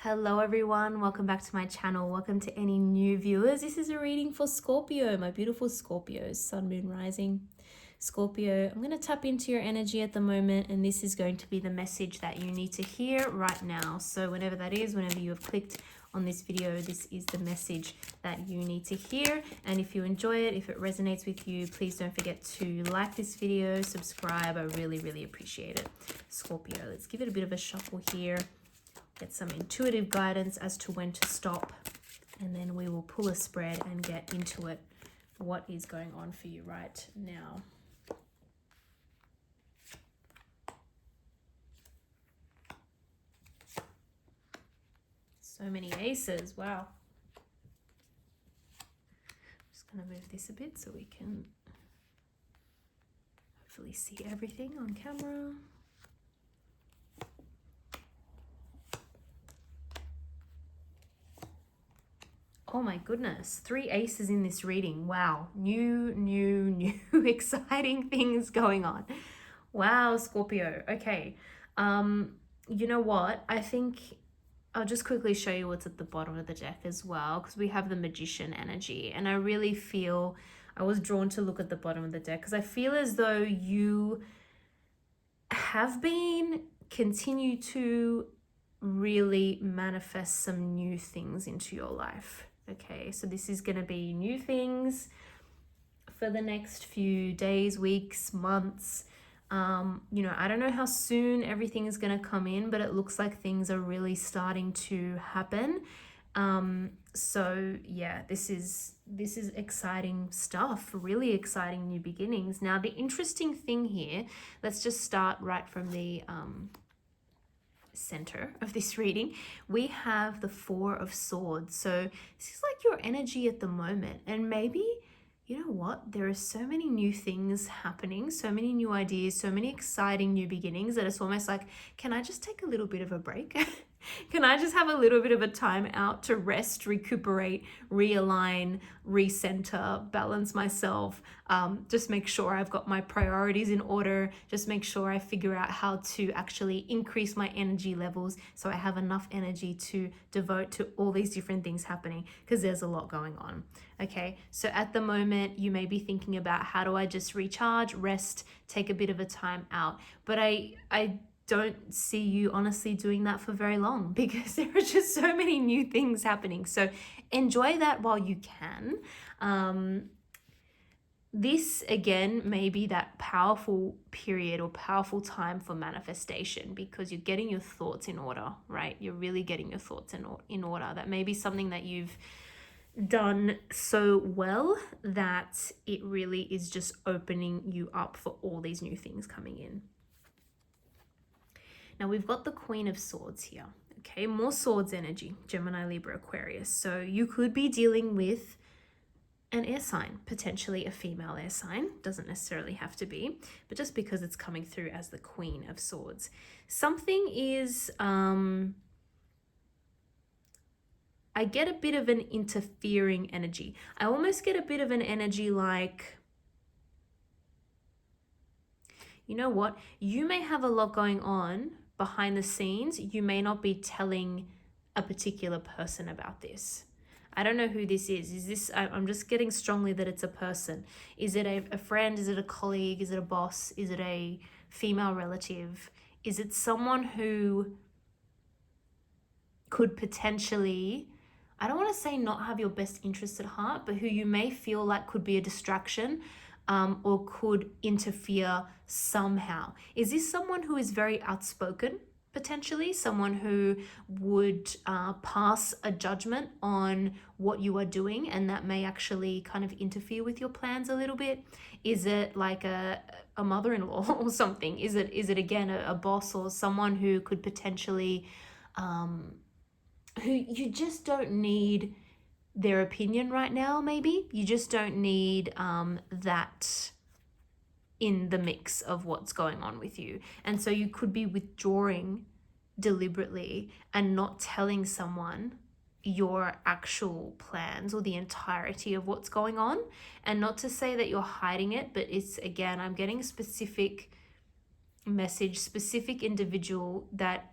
Hello everyone, welcome back to my channel. Welcome to any new viewers. This is a reading for Scorpio, my beautiful Scorpios, Sun, Moon, Rising. Scorpio, I'm going to tap into your energy at the moment, and this is going to be the message that you need to hear right now. So whenever that is, whenever you have clicked on this video, this is the message that you need to hear. And if you enjoy it, if it resonates with you, please don't forget to like this video, subscribe. I really appreciate it. Scorpio, let's give it a bit of a shuffle here. Get some intuitive guidance as to when to stop, and then we will pull a spread and get into it. What is going on for you right now? So many aces, wow. Just gonna move this a bit so we can hopefully see everything on camera. Oh my goodness, 3 aces in this reading. Wow, new exciting things going on. Wow, Scorpio. Okay, you know what? I think I'll just quickly show you what's at the bottom of the deck as well, because we have the Magician energy, and I really feel I was drawn to look at the bottom of the deck because I feel as though you have been continue to really manifest some new things into your life. Okay, so this is going to be new things for the next few days, weeks, months. You know, I don't know how soon everything is going to come in, but it looks like things are really starting to happen. So yeah, this is exciting stuff, really exciting new beginnings. Now, the interesting thing here, let's just start right from the center of this reading. We have the 4 of Swords. So this is like your energy at the moment, and maybe, you know what, there are so many new things happening, so many new ideas, so many exciting new beginnings that it's almost like, can I just take a little bit of a break? Can I just have a little bit of a time out to rest, recuperate, realign, recenter, balance myself, just make sure I've got my priorities in order, just make sure I figure out how to actually increase my energy levels so I have enough energy to devote to all these different things happening, because there's a lot going on. Okay, so at the moment you may be thinking about, how do I just recharge, rest, take a bit of a time out? But I don't see you honestly doing that for very long, because there are just so many new things happening. So enjoy that while you can. This again may be that powerful period or powerful time for manifestation, because you're getting your thoughts in order, right? You're really getting your thoughts in order. That may be something that you've done so well that it really is just opening you up for all these new things coming in. Now we've got the Queen of Swords here. Okay, more swords energy, Gemini, Libra, Aquarius. So you could be dealing with an air sign, potentially a female air sign. Doesn't necessarily have to be, but just because it's coming through as the Queen of Swords. Something is, I get a bit of an interfering energy. I almost get a bit of an energy like, you know what? You may have a lot going on behind the scenes. You may not be telling a particular person about this. I don't know who this is. Is this, I'm just getting strongly that it's a person. Is it a friend? Is it a colleague? Is it a boss? Is it a female relative? Is it someone who could potentially, I don't want to say not have your best interests at heart, but who you may feel like could be a distraction, or could interfere somehow? Is this someone who is very outspoken, potentially? Someone who would pass a judgment on what you are doing, and that may actually kind of interfere with your plans a little bit? Is it like a mother-in-law or something? Is it again a boss, or someone who could potentially, who you just don't need their opinion right now? Maybe you just don't need that in the mix of what's going on with you, and so you could be withdrawing deliberately and not telling someone your actual plans or the entirety of what's going on. And not to say that you're hiding it, but it's, again, I'm getting a specific message, specific individual that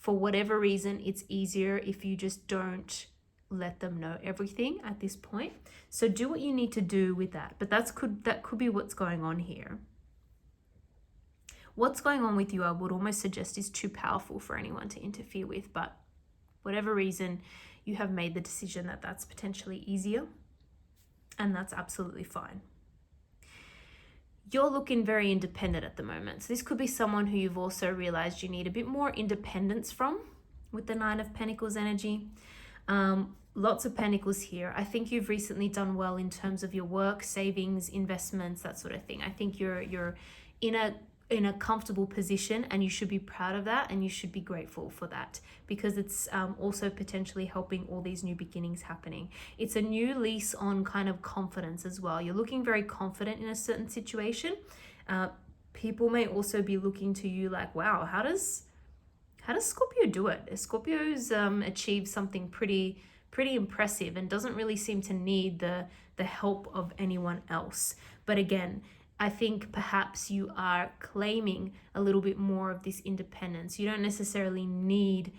For whatever reason, it's easier if you just don't let them know everything at this point. So do what you need to do with that. But that could be what's going on here. What's going on with you, I would almost suggest, is too powerful for anyone to interfere with. But whatever reason, you have made the decision that that's potentially easier, and that's absolutely fine. You're looking very independent at the moment. So this could be someone who you've also realized you need a bit more independence from with the Nine of Pentacles energy. Lots of Pentacles here. I think you've recently done well in terms of your work, savings, investments, that sort of thing. I think you're in a comfortable position, and you should be proud of that, and you should be grateful for that, because it's also potentially helping all these new beginnings happening. It's a new lease on kind of confidence as well. You're looking very confident in a certain situation. People may also be looking to you like, wow, how does Scorpio do it? Scorpio's achieved something pretty impressive and doesn't really seem to need the help of anyone else. But again, I think perhaps you are claiming a little bit more of this independence. You don't necessarily need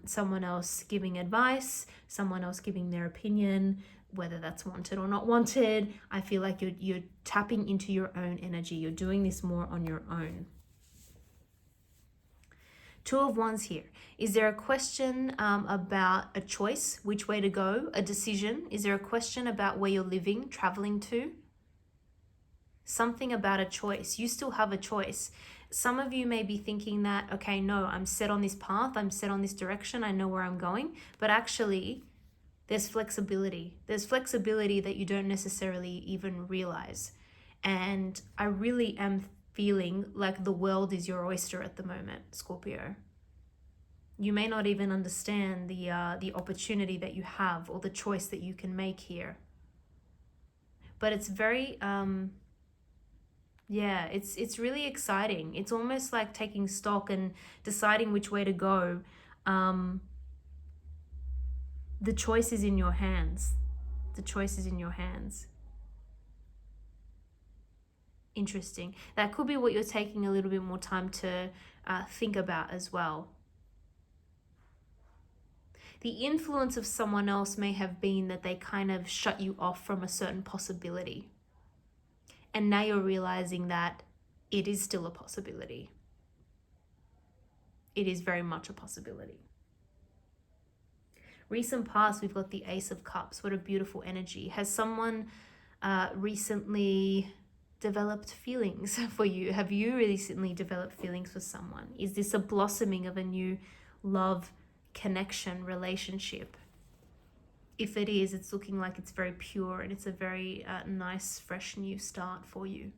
someone else giving advice, someone else giving their opinion, whether that's wanted or not wanted. I feel like you're tapping into your own energy. You're doing this more on your own. Two of Wands here. Is there a question about a choice, which way to go, a decision? Is there a question about where you're living, traveling to? Something about a choice. You still have a choice. Some of you may be thinking that, okay, no, I'm set on this path, I'm set on this direction, I know where I'm going. But actually, there's flexibility. There's flexibility that you don't necessarily even realize. And I really am feeling like the world is your oyster at the moment, Scorpio. You may not even understand the opportunity that you have or the choice that you can make here. But it's very yeah, it's really exciting. It's almost like taking stock and deciding which way to go. The choice is in your hands. The choice is in your hands. Interesting. That could be what you're taking a little bit more time to think about as well. The influence of someone else may have been that they kind of shut you off from a certain possibility. And now you're realizing that it is still a possibility. It is very much a possibility. Recent past, we've got the Ace of Cups. What a beautiful energy. Has someone recently developed feelings for you? Have you recently developed feelings for someone? Is this a blossoming of a new love, connection, relationship? If it is, it's looking like it's very pure and it's a very nice, fresh new start for you.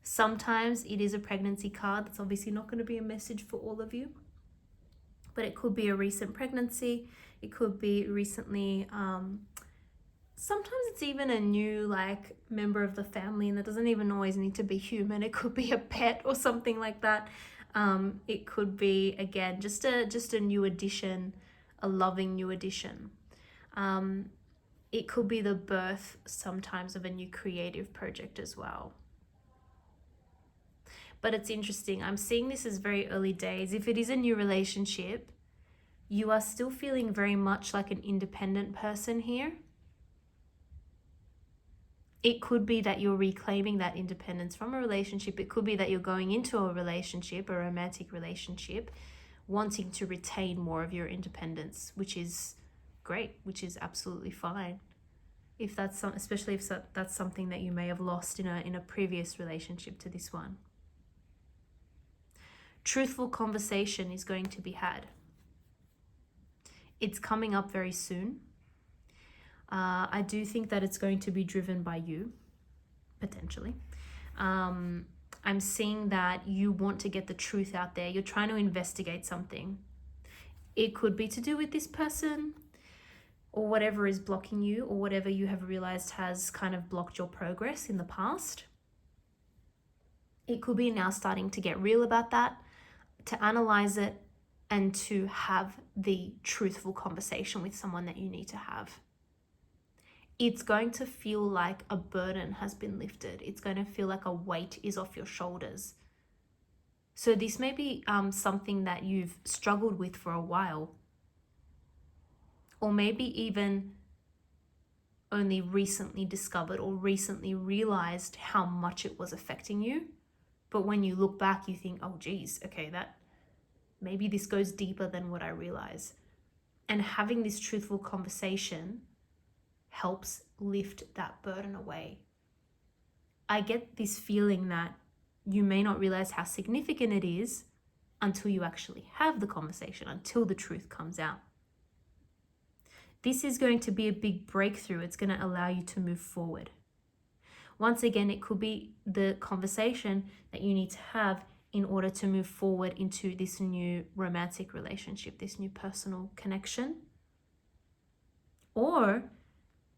Sometimes it is a pregnancy card. That's obviously not going to be a message for all of you. But it could be a recent pregnancy. It could be recently, sometimes it's even a new member of the family, and that doesn't even always need to be human. It could be a pet or something like that. It could be, again, just a new addition, a loving new addition. It could be the birth sometimes of a new creative project as well. But it's interesting. I'm seeing this as very early days. If it is a new relationship, you are still feeling very much like an independent person here. It could be that you're reclaiming that independence from a relationship. It could be that you're going into a relationship, a romantic relationship, wanting to retain more of your independence, which is great, which is absolutely fine. If that's especially if that's something that you may have lost in a previous relationship to this one. Truthful conversation is going to be had. It's coming up very soon. I do think that it's going to be driven by you, potentially. I'm seeing that you want to get the truth out there. You're trying to investigate something. It could be to do with this person or whatever is blocking you, or whatever you have realized has kind of blocked your progress in the past. It could be now starting to get real about that, to analyze it, and to have the truthful conversation with someone that you need to have. It's going to feel like a burden has been lifted. It's going to feel like a weight is off your shoulders. So this may be something that you've struggled with for a while, or maybe even only recently discovered or recently realized how much it was affecting you. But when you look back, you think, oh geez, okay, that maybe this goes deeper than what I realize. And having this truthful conversation helps lift that burden away. I get this feeling that you may not realize how significant it is until you actually have the conversation, until the truth comes out. This is going to be a big breakthrough. It's going to allow you to move forward. Once again, it could be the conversation that you need to have in order to move forward into this new romantic relationship, this new personal connection. Or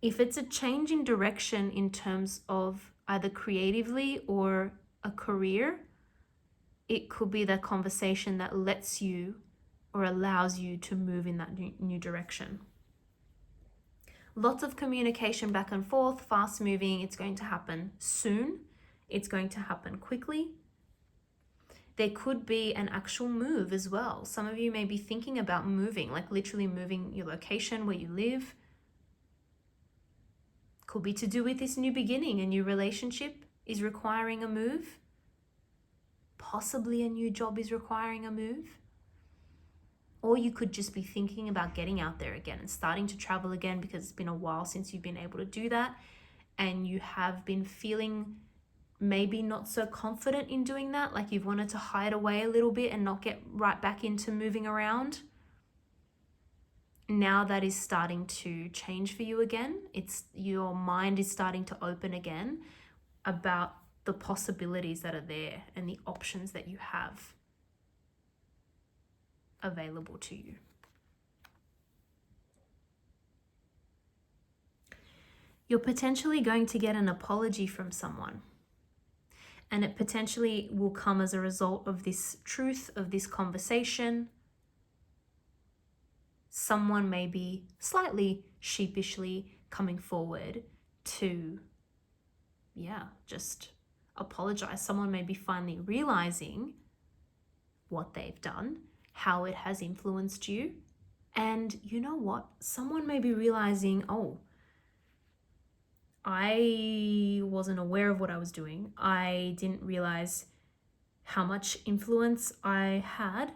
if it's a change in direction in terms of either creatively or a career, it could be that conversation that lets you or allows you to move in that new direction. Lots of communication back and forth, fast moving. It's going to happen soon. It's going to happen quickly. There could be an actual move as well. Some of you may be thinking about moving, like literally moving your location where you live. Could be to do with this new beginning. A new relationship is requiring a move. Possibly a new job is requiring a move. Or you could just be thinking about getting out there again and starting to travel again because it's been a while since you've been able to do that. And you have been feeling maybe not so confident in doing that, like you've wanted to hide away a little bit and not get right back into moving around. Now that is starting to change for you again. It's your mind is starting to open again about the possibilities that are there and the options that you have available to you. You're potentially going to get an apology from someone, and it potentially will come as a result of this truth, of this conversation. Someone may be slightly sheepishly coming forward to, just apologize. Someone may be finally realizing what they've done, how it has influenced you. And you know what? Someone may be realizing, oh, I wasn't aware of what I was doing. I didn't realize how much influence I had.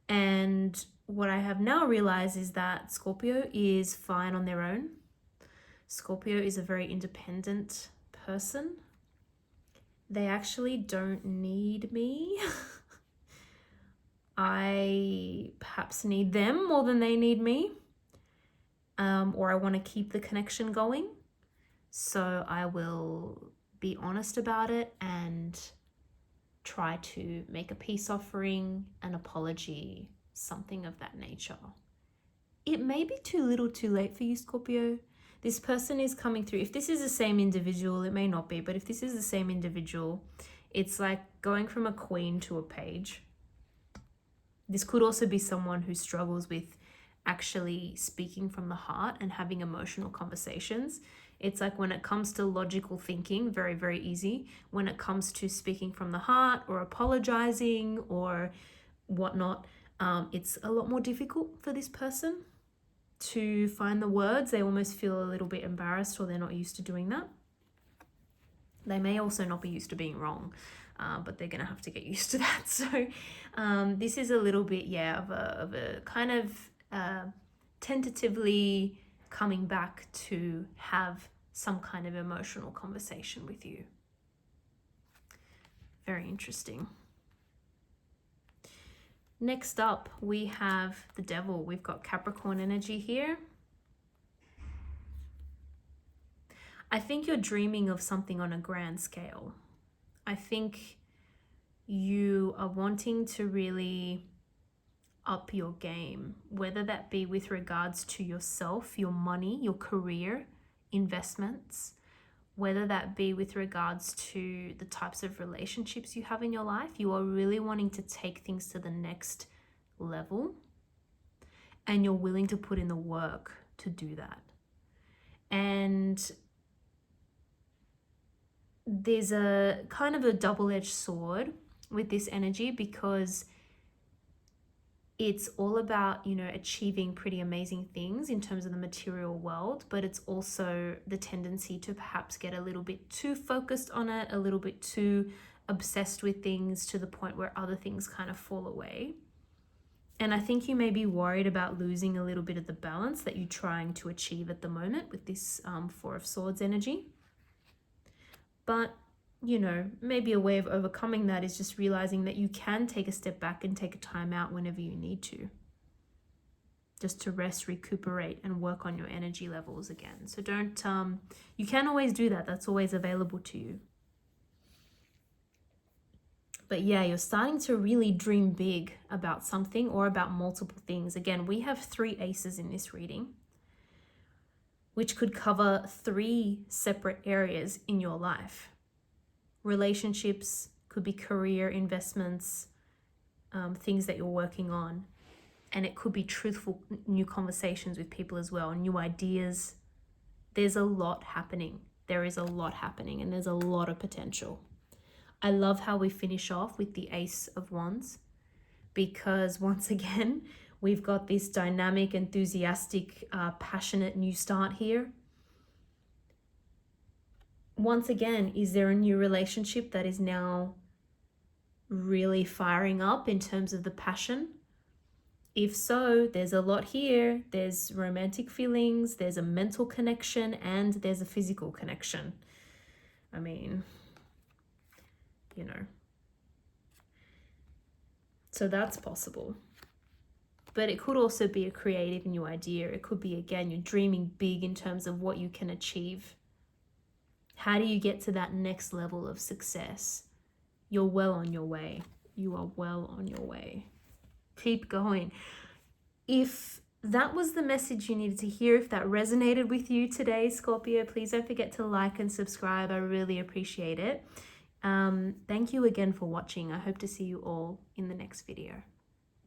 And what I have now realized is that Scorpio is fine on their own. Scorpio is a very independent person. They actually don't need me. I perhaps need them more than they need me. Or I want to keep the connection going. So I will be honest about it and try to make a peace offering, an apology, something of that nature. It may be too little too late for you, Scorpio. This person is coming through. If this is the same individual, it may not be, but if this is the same individual, it's like going from a queen to a page. This could also be someone who struggles with actually speaking from the heart and having emotional conversations. It's like when it comes to logical thinking, very, very easy. When it comes to speaking from the heart or apologizing or whatnot, it's a lot more difficult for this person to find the words. They almost feel a little bit embarrassed, or they're not used to doing that. They may also not be used to being wrong, but they're gonna have to get used to that. So this is a little bit, of a kind of tentatively coming back to have some kind of emotional conversation with you. Very interesting. Next up, we have the Devil. We've got Capricorn energy here. I think you're dreaming of something on a grand scale. I think you are wanting to really up your game, whether that be with regards to yourself, your money, your career, investments, whether that be with regards to the types of relationships you have in your life. You are really wanting to take things to the next level, and you're willing to put in the work to do that. And there's a kind of a double-edged sword with this energy, because it's all about, you know, achieving pretty amazing things in terms of the material world, but it's also the tendency to perhaps get a little bit too focused on it, a little bit too obsessed with things to the point where other things kind of fall away. And I think you may be worried about losing a little bit of the balance that you're trying to achieve at the moment with this Four of Swords energy. But, you know, maybe a way of overcoming that is just realizing that you can take a step back and take a time out whenever you need to, just to rest, recuperate, and work on your energy levels again. So don't, you can always do that. That's always available to you. But yeah, you're starting to really dream big about something or about multiple things. Again, we have 3 aces in this reading, which could cover 3 separate areas in your life. Relationships, could be career, investments, things that you're working on. And it could be truthful new conversations with people as well, new ideas. There's a lot happening. There is a lot happening, and there's a lot of potential. I love how we finish off with the Ace of Wands, because once again, we've got this dynamic, enthusiastic, passionate new start here. Once again, is there a new relationship that is now really firing up in terms of the passion? If so, there's a lot here. There's romantic feelings, there's a mental connection, and there's a physical connection. I mean, you know. So that's possible. But it could also be a creative new idea. It could be, again, you're dreaming big in terms of what you can achieve. How do you get to that next level of success? You're well on your way. You are well on your way. Keep going. If that was the message you needed to hear, if that resonated with you today, Scorpio, please don't forget to like and subscribe. I really appreciate it. Thank you again for watching. I hope to see you all in the next video.